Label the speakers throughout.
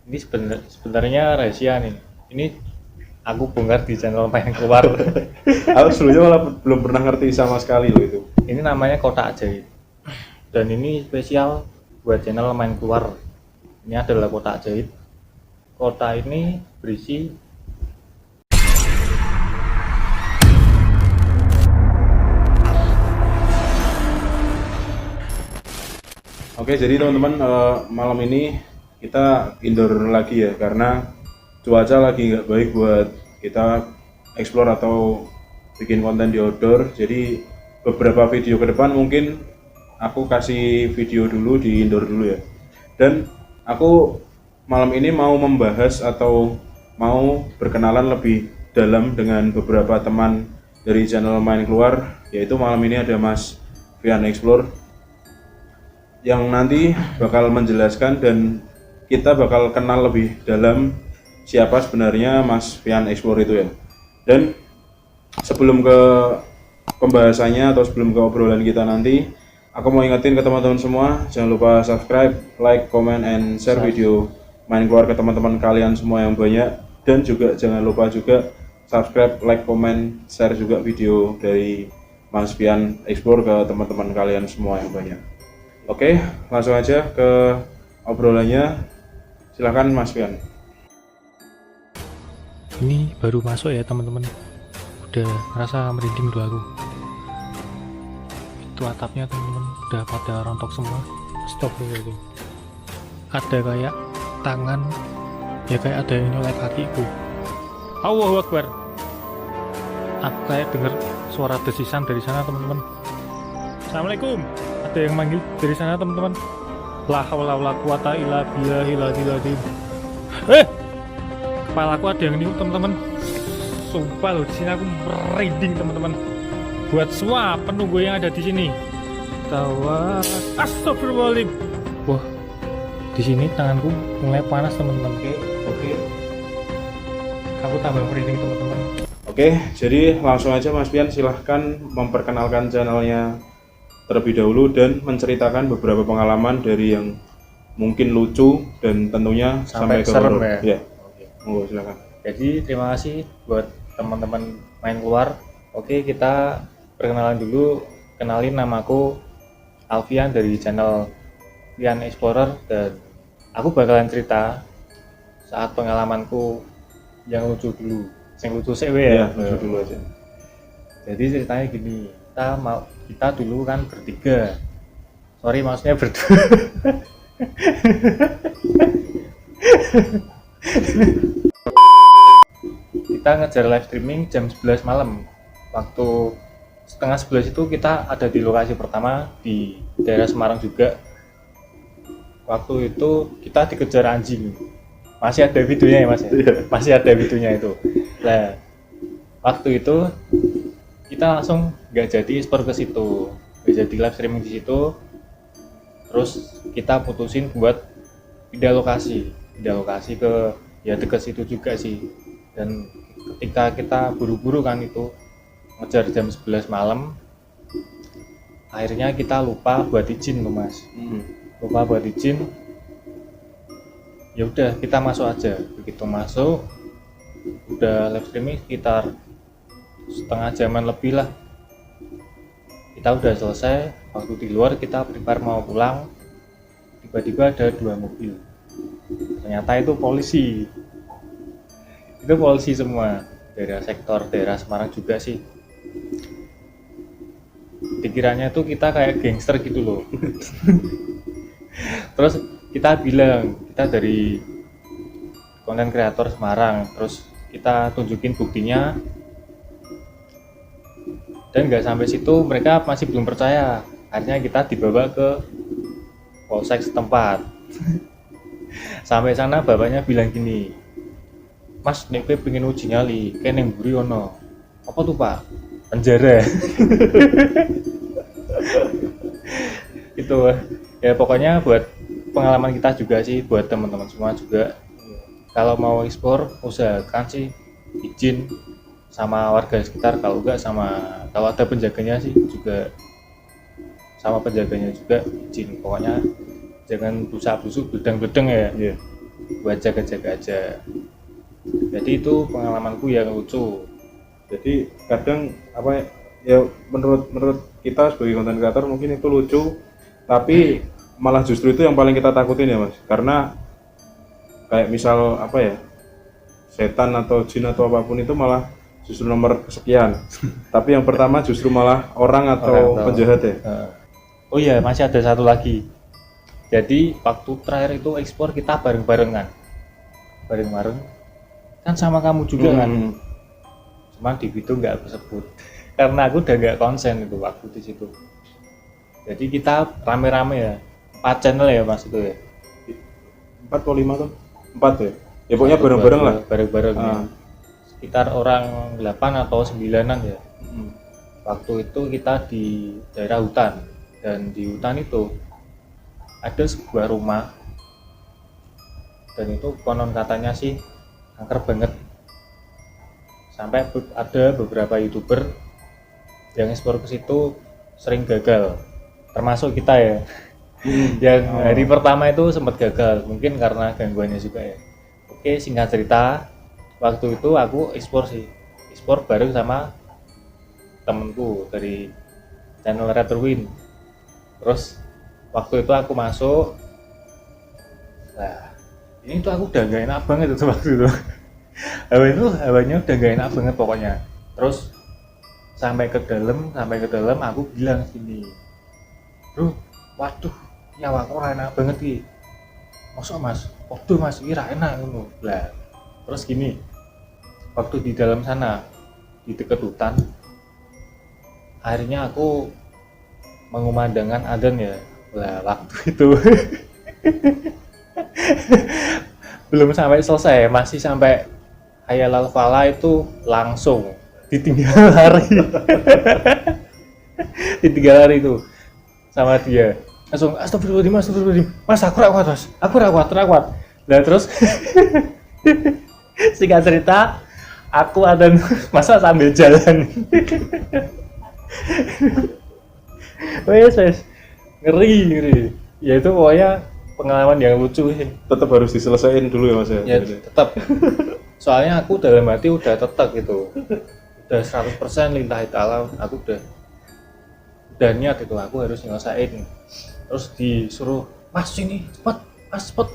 Speaker 1: Ini sebenarnya rahasia nih. Ini aku bongkar di channel main keluar.
Speaker 2: Aku sebelumnya malah belum pernah ngerti sama sekali loh itu.
Speaker 1: Ini namanya kotak ajaib. Dan ini spesial buat channel main keluar. Ini adalah kotak ajaib. Kotak ini berisi
Speaker 2: Oke, jadi teman-teman, malam ini kita indoor lagi ya, karena cuaca lagi nggak baik buat kita explore atau bikin konten di outdoor. Jadi beberapa video ke depan mungkin aku kasih video dulu di indoor dulu ya. Dan aku malam ini mau membahas atau mau berkenalan lebih dalam dengan beberapa teman dari channel Main Keluar, yaitu malam ini ada Mas Vian Explore yang nanti bakal menjelaskan dan kita bakal kenal lebih dalam siapa sebenarnya Mas Vian Explore itu ya. Dan sebelum ke pembahasannya atau sebelum ke obrolan kita nanti, aku mau ingetin ke teman-teman semua, jangan lupa subscribe, like, comment, and share video Main Keluar ke teman-teman kalian semua yang banyak. Dan juga jangan lupa juga subscribe, like, comment, share juga video dari Mas Vian Explore ke teman-teman kalian semua yang banyak. Oke, langsung aja ke obrolannya. Silahkan Mas Fian.
Speaker 1: ini baru masuk ya teman-teman. Udah ngerasa merinding tuh aku. Itu atapnya teman-teman udah pada rontok semua. Stop dulu. Ada kayak tangan, ya kayak ada yang nyolek kakiku. Allahu Akbar. Aku kayak denger suara desisan dari sana teman-teman. Assalamualaikum. Ada yang manggil dari sana teman-teman. La haula wala quwata illa billahil azim. Kepalaku ada yang niup teman-teman. Sumpah loh, di sini aku merinding teman-teman. Buat semua penunggu yang ada di sini. Tawa. Astagfirullahaladzim. Wah, di sini tanganku mulai panas teman-teman. Oke. Aku tambah merinding teman-teman.
Speaker 2: Oke, jadi langsung aja Mas Fian, silahkan memperkenalkan channelnya terlebih dahulu dan menceritakan beberapa pengalaman dari yang mungkin lucu dan tentunya sampai ke
Speaker 1: serem
Speaker 2: horor.
Speaker 1: ya.
Speaker 2: Oke. Monggo silakan.
Speaker 1: Jadi terima kasih buat teman-teman main keluar. Oke, kita perkenalan dulu. Kenalin, namaku Alfian dari channel Vian Explorer, dan aku bakalan cerita saat pengalamanku yang lucu dulu. Yang lucu sih
Speaker 2: Ya, lucu dulu aja.
Speaker 1: Jadi ceritanya gini, kita dulu kan bertiga. Sorry, maksudnya berdua. Kita ngejar live streaming jam 11 malam. Waktu setengah 11 itu kita ada di lokasi pertama di daerah Semarang juga. Waktu itu kita dikejar anjing. Masih ada videonya ya Mas ya? Masih ada videonya itu. Nah, waktu itu kita langsung nggak jadi ekspor ke situ, nggak jadi live streaming di situ. Terus kita putusin buat pindah lokasi ke ya dekat situ juga sih. Dan ketika kita buru-buru kan itu ngejar jam 11 malam, akhirnya kita lupa buat izin loh Mas. Lupa buat izin. Ya udah, kita masuk aja. Begitu masuk, udah live streaming sekitar setengah jaman lebih lah. Kita udah selesai. Waktu di luar kita prepare mau pulang, tiba-tiba ada 2 mobil. Ternyata itu polisi. Itu polisi semua, daerah sektor daerah Semarang juga sih. Pikirannya tuh kita kayak gangster gitu loh. Terus kita bilang kita dari konten kreator Semarang, terus kita tunjukin buktinya. Dan nggak sampai situ, mereka masih belum percaya. Akhirnya kita dibawa ke polsek setempat. Sampai sana bapaknya bilang gini, Mas, nek kowe pengen uji nyali, kene nang mburi ono. Apa tuh Pak? Penjara. Itu ya, pokoknya buat pengalaman kita juga sih, buat teman-teman semua juga. Kalau mau ekspor, usahakan sih izin sama warga sekitar, kalau enggak kalau ada penjaganya sih juga sama penjaganya juga izin. Pokoknya jangan busak-busuk, bledeng-bledeng ya. buat jaga-jaga aja. Jadi itu pengalamanku yang lucu.
Speaker 2: Jadi kadang apa ya, menurut kita sebagai konten kreator mungkin itu lucu, tapi malah justru itu yang paling kita takutin ya Mas, karena kayak misal apa ya, setan atau jin atau apapun itu malah justru nomor kesekian tapi yang pertama justru malah orang atau penjahat ya.
Speaker 1: Oh iya, masih ada satu lagi. Jadi waktu terakhir itu ekspor kita bareng-bareng kan sama kamu juga kan. Cuma di video nggak aku sebut karena aku udah nggak konsen itu waktu di situ. Jadi kita rame-rame ya, 4 channel ya Mas itu ya.
Speaker 2: 4 atau 5 tuh? 4 ya? Ya pokoknya bareng-bareng lah.
Speaker 1: Bareng-bareng ya. Sekitar orang 8 atau 9-an ya. Waktu itu kita di daerah hutan, dan di hutan itu ada sebuah rumah, dan itu konon katanya sih angker banget. Sampai ada beberapa YouTuber yang ekspor ke situ sering gagal, termasuk kita ya. Yang hari pertama itu sempat gagal, mungkin karena gangguannya juga ya. Oke, singkat cerita, waktu itu aku ekspor bareng sama temenku dari channel Retro-Win. Terus waktu itu aku masuk, nah ini tuh aku udah gak enak banget itu waktu itu. Hawanya udah gak enak banget pokoknya. Terus sampai ke dalam aku bilang gini, bro, waduh, nyawa kok enak banget ki. Masa Mas, waduh Mas, ini enak ngono. Lah, terus gini, waktu di dalam sana di dekat hutan, akhirnya aku mengumandangkan adzan ya. Lah, waktu itu belum sampai selesai, masih sampai hayal al falah itu langsung ditinggal lari. Ditinggal lari itu sama dia. Langsung astagfirullahaladzim, mas aku rakwat. Nah terus singkat cerita, aku ada masa sambil jalan. Wes ngeri. Ya itu pokoknya pengalaman yang lucu sih.
Speaker 2: Tetap harus diselesaikan dulu ya Mas ya.
Speaker 1: Ya tetap. Soalnya aku dalam hati udah tetap gitu. Udah 100% lillahi ta'ala, aku udah niat itu, aku harus nyelesain. Terus disuruh, mas sini cepat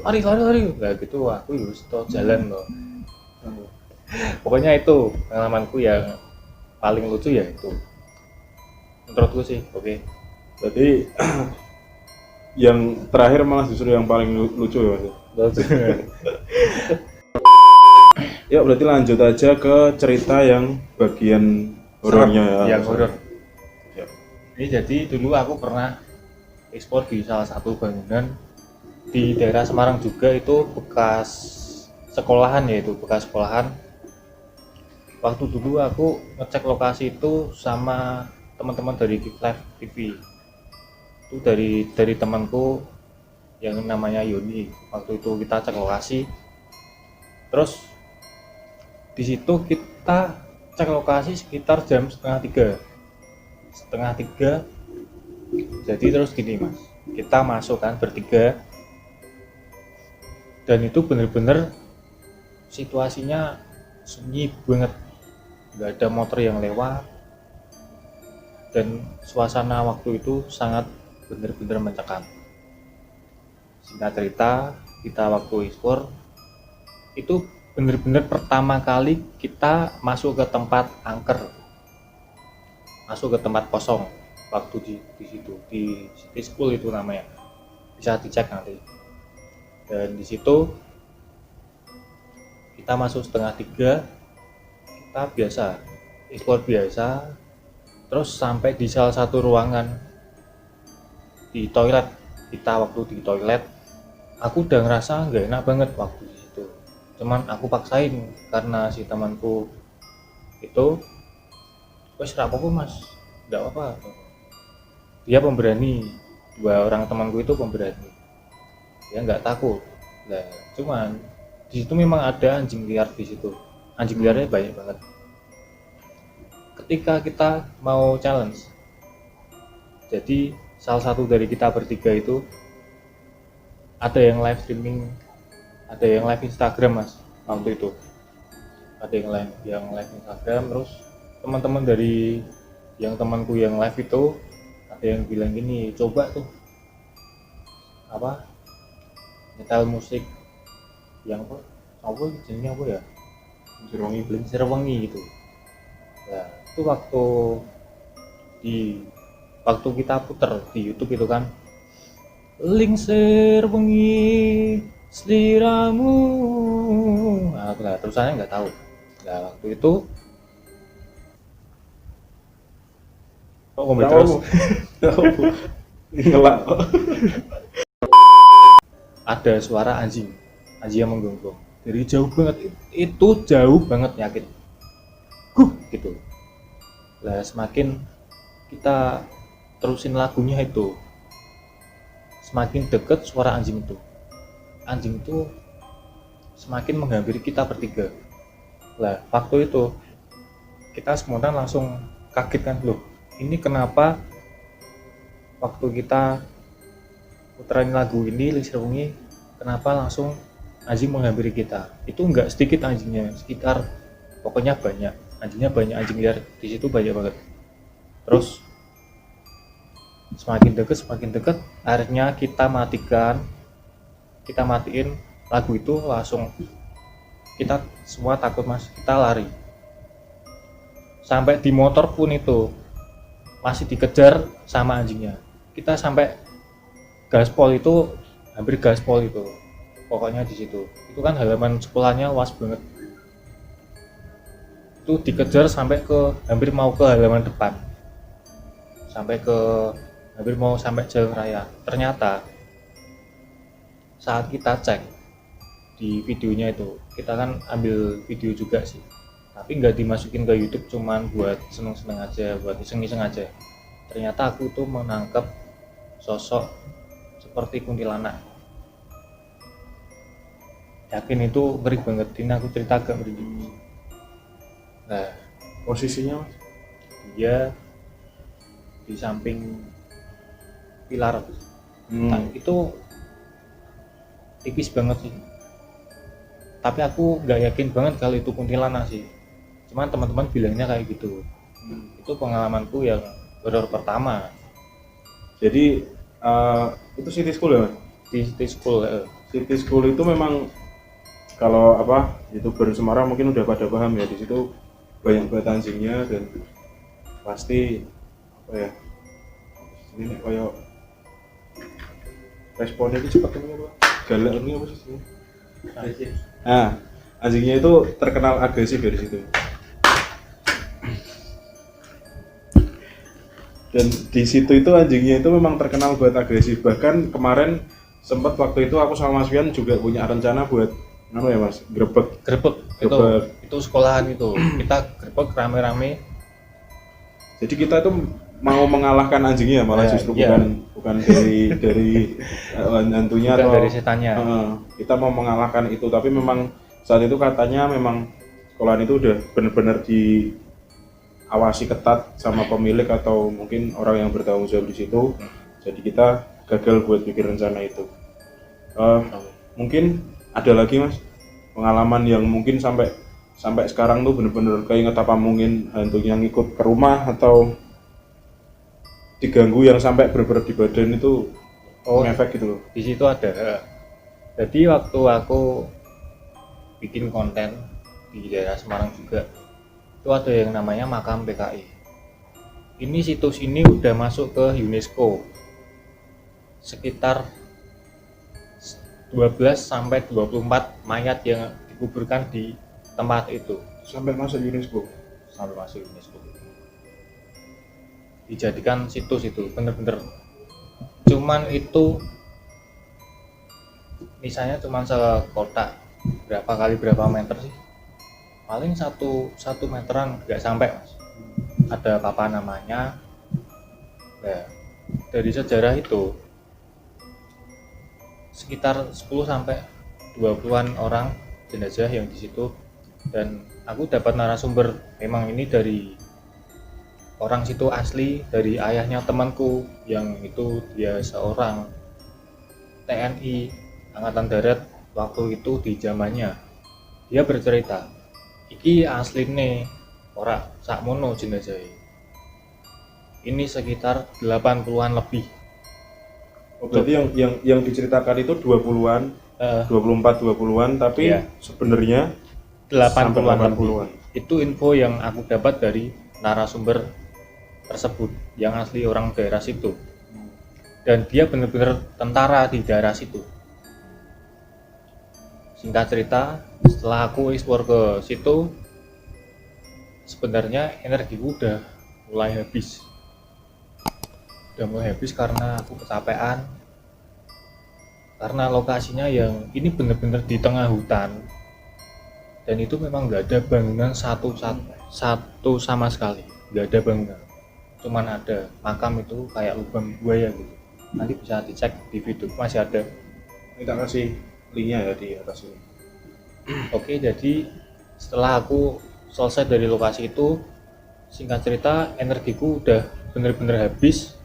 Speaker 1: lari. Nah gitu, aku harus jalan loh. Pokoknya itu pengalamanku yang paling lucu ya itu. Menurutku sih, oke.
Speaker 2: Jadi yang terakhir malah justru yang paling lucu ya Mas. Ya berarti lanjut aja ke cerita yang bagian horornya ya.
Speaker 1: Yang horor. Ya. Ini jadi dulu aku pernah ekspor di salah satu bangunan di daerah Semarang juga, itu bekas sekolahan ya, itu bekas sekolahan. Waktu dulu aku ngecek lokasi itu sama teman-teman dari Live TV. Itu dari temanku yang namanya Yoni. Waktu itu kita cek lokasi. Terus di situ kita cek lokasi sekitar jam setengah tiga. Jadi terus gini mas, kita masuk kan bertiga, dan itu bener-bener situasinya sunyi banget, nggak ada motor yang lewat, dan suasana waktu itu sangat bener-bener mencekam. Singkat cerita, kita waktu ekspor itu bener-bener pertama kali kita masuk ke tempat angker, masuk ke tempat kosong. Waktu di situ di City School itu namanya, bisa dicek nanti. Dan di situ kita masuk setengah tiga, kita biasa ekspor biasa. Terus sampai di salah satu ruangan di toilet, kita waktu di toilet aku udah ngerasa nggak enak banget waktu di situ. Cuman aku paksain karena si temanku itu, wes rapopo mas, nggak apa-apa. Dia pemberani, 2 orang temanku itu pemberani, dia nggak takut. Nah cuman di situ memang ada anjing liar di situ, anjing liarnya banyak banget. Ketika kita mau challenge, jadi salah satu dari kita bertiga itu ada yang live streaming ada yang live Instagram mas waktu itu, ada yang live Instagram. Terus teman-teman dari yang temanku yang live itu ada yang bilang gini, coba tuh apa nyetel musik yang apa jenisnya apa ya, Lingsir Wengi gitu. Nah itu waktu kita puter di YouTube itu kan, Lingsir Wengi seliramu, nah terusannya nggak tahu. Nah waktu itu ngombe terus
Speaker 2: ngelak.
Speaker 1: ada suara anjing yang menggonggong dari jauh banget, itu jauh banget, yakin gitu. Lah semakin kita terusin lagunya itu, semakin deket suara anjing itu semakin menghampiri kita bertiga. Lah waktu itu kita semua langsung kaget kan, loh ini kenapa waktu kita puteran lagu ini Lingsir Wengi kenapa langsung anjing menghampiri kita. Itu enggak sedikit anjingnya, sekitar pokoknya banyak anjing liar di situ, banyak banget. Terus semakin dekat akhirnya kita matiin lagu itu, langsung kita semua takut mas, kita lari. Sampai di motor pun itu masih dikejar sama anjingnya. Kita sampai gaspol itu, hampir gaspol itu. Pokoknya di situ. Itu kan halaman sekolahnya luas banget. Itu dikejar sampai hampir mau ke halaman depan. Hampir mau sampai jalan raya. Ternyata saat kita cek di videonya itu, kita kan ambil video juga sih, tapi nggak dimasukin ke YouTube, cuman buat seneng-seneng aja, buat iseng-iseng aja. Ternyata aku tuh menangkap sosok seperti kuntilanak. Yakin itu ngeri banget, ini aku cerita agak merinding. Nah
Speaker 2: Posisinya mas?
Speaker 1: dia di samping pilar. Nah, itu tipis banget sih, tapi aku nggak yakin banget kalau itu kuntilanak sih, cuman teman-teman bilangnya kayak gitu. Itu pengalamanku yang horor pertama.
Speaker 2: Jadi itu City School ya?
Speaker 1: Di City School.
Speaker 2: City School itu memang kalau YouTuber Semarang mungkin udah pada paham ya, di situ banyak banget anjingnya dan pasti ini kayak responnya itu cepat ini galak ini apa sih? Nah, anjingnya itu terkenal agresif dari situ. Dan di situ itu anjingnya itu memang terkenal buat agresif. Bahkan kemarin sempat waktu itu aku sama Mas Wian juga punya rencana buat mas, grebek.
Speaker 1: Itu sekolahan itu kita grebek rame-rame.
Speaker 2: Jadi kita itu mau mengalahkan anjingnya, malah justru bukan dari hantunya
Speaker 1: bukan
Speaker 2: atau
Speaker 1: dari setannya.
Speaker 2: Kita mau mengalahkan itu, tapi memang saat itu katanya memang sekolahan itu udah benar-benar diawasi ketat sama pemilik atau mungkin orang yang bertanggung jawab di situ. Jadi kita gagal buat bikin rencana itu. Mungkin ada lagi mas pengalaman yang mungkin sampai sekarang tuh bener-bener keinget, apa mungkin hantunya ngikut ke rumah atau diganggu yang sampai bener-bener di badan itu ngefek gitu loh.
Speaker 1: Di situ ada. Jadi waktu aku bikin konten di daerah Semarang juga, itu ada yang namanya makam PKI. Ini situs ini udah masuk ke UNESCO. Sekitar 12 sampai 24 mayat yang dikuburkan di tempat itu
Speaker 2: sampai masuk UNESCO.
Speaker 1: Dijadikan situs itu bener-bener. Cuman itu misalnya cuman sekotak berapa kali berapa meter sih, paling satu meteran nggak sampai mas. Ada apa namanya, nah, dari sejarah itu sekitar 10 sampai 20-an orang jenazah yang di situ. Dan aku dapat narasumber, memang ini dari orang situ asli, dari ayahnya temanku yang itu dia seorang TNI Angkatan Darat waktu itu di zamannya. Dia bercerita, iki asline ora sakmono jenazah. Ini sekitar 80-an lebih.
Speaker 2: Berarti yang diceritakan itu 20-an, 24 20-an, tapi
Speaker 1: Iya.
Speaker 2: sebenarnya
Speaker 1: 80-an
Speaker 2: sampai
Speaker 1: lebih. Itu info yang aku dapat dari narasumber tersebut yang asli orang daerah situ. Dan dia benar-benar tentara di daerah situ. Singkat cerita, setelah aku explore ke situ, sebenarnya energiku udah mulai habis. Karena aku kecapean. Karena lokasinya yang ini benar-benar di tengah hutan. Dan itu memang nggak ada bangunan satu sama sekali. Nggak ada bangunan. Cuman ada makam itu kayak lubang buaya gitu. Nanti bisa dicek di video, masih ada.
Speaker 2: kita kasih linknya ya di atas ini.
Speaker 1: Oke, jadi setelah aku selesai dari lokasi itu, singkat cerita energiku udah bener-bener habis.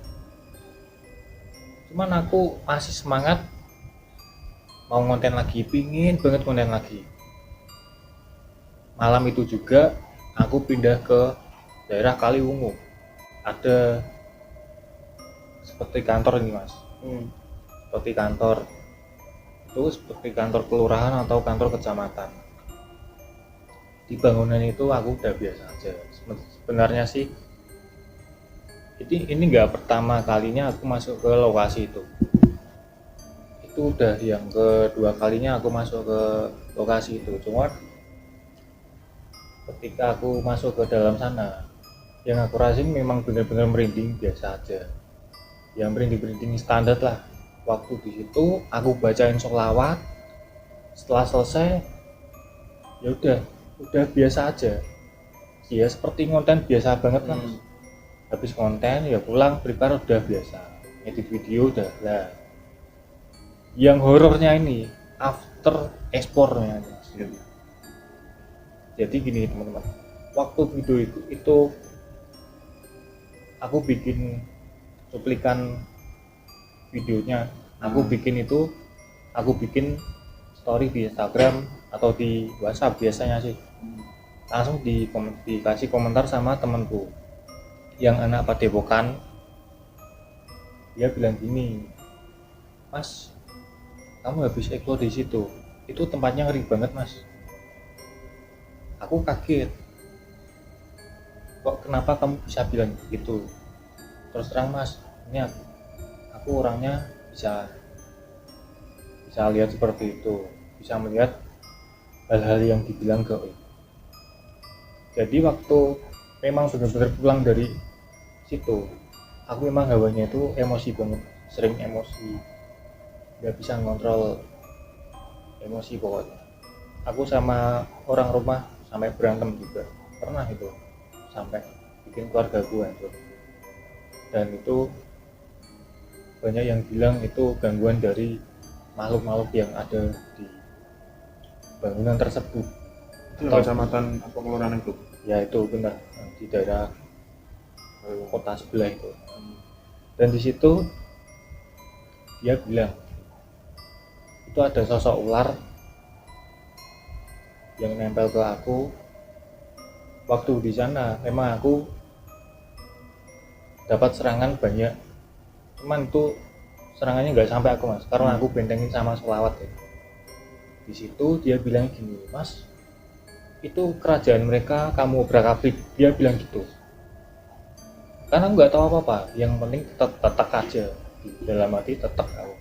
Speaker 1: Cuman aku masih semangat mau konten lagi, pingin banget konten lagi. Malam itu juga aku pindah ke daerah Kaliwungu. Ada seperti kantor ini mas, seperti kantor itu seperti kantor kelurahan atau kantor kecamatan. Di bangunan itu aku udah biasa aja. Sebenarnya sih ini nggak pertama kalinya aku masuk ke lokasi itu udah yang kedua kalinya aku masuk ke lokasi itu. Cuma ketika aku masuk ke dalam sana, yang aku rasain memang benar-benar merinding biasa aja, yang merinding standar lah. Waktu di situ aku bacain sholawat, setelah selesai ya udah biasa aja ya, seperti konten biasa banget lah. Habis konten ya pulang prepare udah biasa, edit video udah lah. Yang horornya ini after explore-nya. Jadi gini teman-teman, waktu video itu aku bikin cuplikan videonya, aku bikin story di Instagram atau di WhatsApp biasanya sih. Langsung dikasih komentar sama temanku yang anak Padepokan. Dia bilang gini, mas, kamu habis explore di situ, itu tempatnya ngeri banget mas. Aku kaget, kok kenapa kamu bisa bilang gitu? Terus terang mas, ini aku orangnya bisa lihat seperti itu, bisa melihat hal-hal yang dibilang gaib. Jadi waktu memang benar-benar pulang dari situ, aku memang hawanya itu emosi banget, sering emosi, nggak bisa ngontrol emosi pokoknya. Aku sama orang rumah sampai berantem juga pernah itu, sampai bikin keluarga gue hancur. Dan itu banyak yang bilang itu gangguan dari makhluk-makhluk yang ada di bangunan tersebut.
Speaker 2: Itu kecamatan apa kelurahan itu?
Speaker 1: Ya itu benar, di daerah kota sebelah itu. Dan di situ dia bilang itu ada sosok ular yang nempel ke aku. Waktu di sana memang aku dapat serangan banyak, cuman itu serangannya nggak sampai aku mas, karena aku bentengin sama sholawat ya. Di situ dia bilang gini, mas, itu kerajaan mereka kamu obrak-abrik, dia bilang gitu. Karena nggak tahu apa-apa, yang penting tetap aja di dalam hati, tetap aku.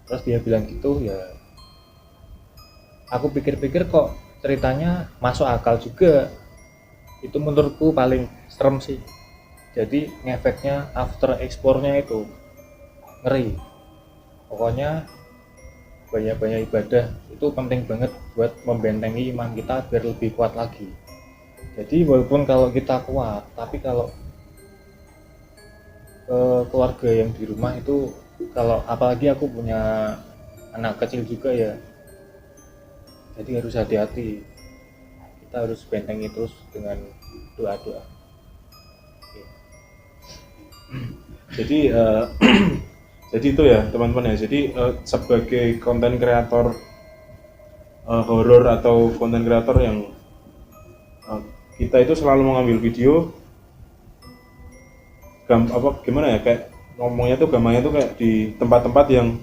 Speaker 1: Terus dia bilang gitu ya, aku pikir-pikir kok ceritanya masuk akal juga. Itu menurutku paling serem sih. Jadi ngefeknya after explore-nya itu ngeri. Pokoknya banyak-banyak ibadah itu penting banget buat membentengi iman kita biar lebih kuat lagi. Jadi walaupun kalau kita kuat, tapi kalau keluarga yang di rumah itu, kalau apalagi aku punya anak kecil juga ya, jadi harus hati-hati. Kita harus bentengi terus dengan doa-doa.
Speaker 2: Jadi Jadi itu ya teman-teman ya. Jadi sebagai konten kreator horor atau konten kreator yang kita itu selalu mengambil video gimana ya, kayak ngomongnya tuh gampangnya tuh kayak di tempat-tempat yang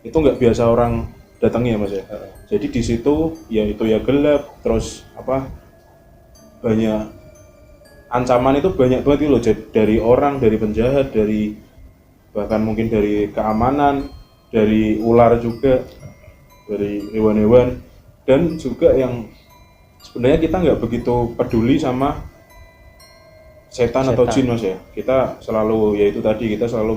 Speaker 2: itu nggak biasa orang datangi ya Mas ya. Jadi di situ ya itu ya gelap, terus banyak ancaman itu banyak banget gitu loh, dari orang, dari penjahat, dari bahkan mungkin dari keamanan, dari ular juga, dari hewan-hewan, dan juga yang sebenarnya kita nggak begitu peduli sama setan atau jin Mas ya. Kita selalu ya itu tadi, kita selalu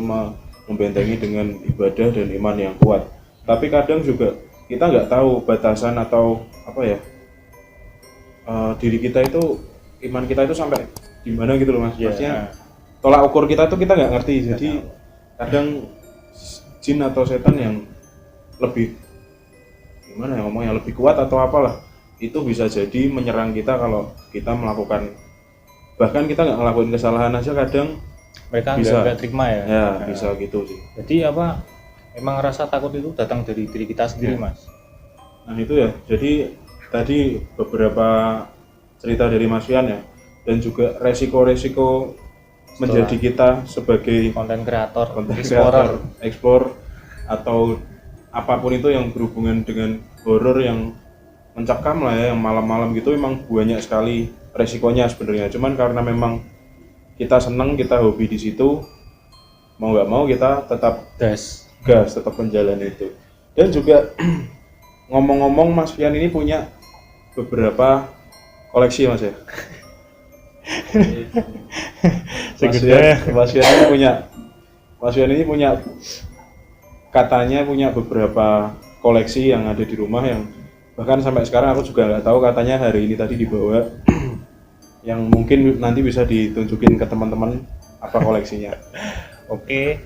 Speaker 2: membentengi dengan ibadah dan iman yang kuat. Tapi kadang juga kita nggak tahu batasan atau apa ya, diri kita itu, iman kita itu sampai di mana gitu loh Mas. Maksudnya tolak ukur kita tuh kita nggak ngerti. Jadi kadang jin atau setan yang lebih gimana ya ngomongnya, lebih kuat atau apalah, itu bisa jadi menyerang kita kalau kita melakukan, bahkan kita nggak ngelakuin kesalahan aja kadang
Speaker 1: mereka
Speaker 2: bisa
Speaker 1: nggak terima ya.
Speaker 2: Bisa gitu sih.
Speaker 1: Jadi emang rasa takut itu datang dari diri kita sendiri Mas.
Speaker 2: Nah itu ya, jadi tadi beberapa cerita dari Mas Fian ya, dan juga resiko-resiko menjadi kita sebagai
Speaker 1: konten kreator,
Speaker 2: explore atau apapun itu yang berhubungan dengan horor yang mencekam lah ya, yang malam-malam gitu, memang banyak sekali resikonya sebenarnya. Cuman karena memang kita senang, kita hobi di situ, mau nggak mau kita tetap gas, tetap menjalani itu. Dan juga ngomong-ngomong, Mas Fian ini punya beberapa koleksi Mas ya. Mas Fian ini punya katanya punya beberapa koleksi yang ada di rumah, yang bahkan sampai sekarang aku juga nggak tahu, katanya hari ini tadi dibawa yang mungkin nanti bisa ditunjukin ke teman-teman apa koleksinya.
Speaker 1: Oke.